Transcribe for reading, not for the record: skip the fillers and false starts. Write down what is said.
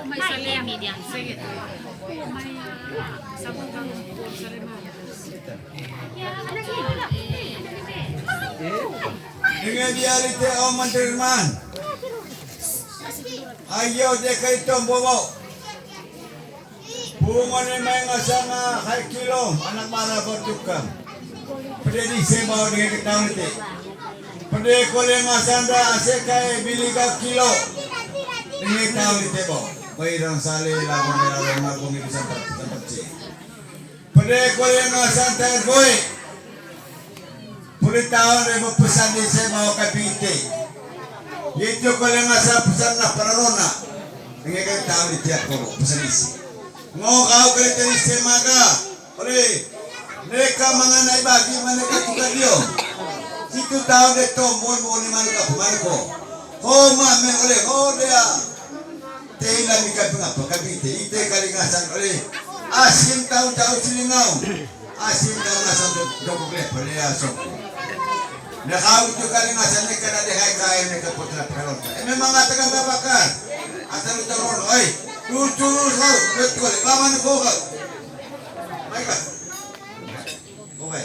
May salimid yan. Sige. May sabong kang sa limang. Dengan dialite o mandirman. Ayaw de kay tombomo. Bungo ni may ngasanga kay kilom anak mara bertukam. Pada di sebau dengan ketang nite. Pada kole ngasanda ase kay biliga kilo. Dengan tahu nite bo. Bairang sale lagu merah margong itu sampai ci. Pada kole ngasanda goy. Puli tahun remo pesan di sebau kapite. Itu kole ngasanda pesan na pararona. Dengan kay tahu nite ako pesan isi. Ngokau kali tadi semaga, oleh mereka mengenai bagi mereka juga dia. Situ tahu dia tombol mau ni mana ko. Oh mame oleh oh dia. Tehilan di kampung apa kapite. Ite kali ngasan oleh asim tahu silingau. Asim tahu ngasan dok boleh boleh asok. Nak kau itu kali ngasan ni kena dihai ni ke putra peron. Memang katakan babakan. Asal utar oi. Lucu kau, betul. Lawan kau. Baiklah. Oke.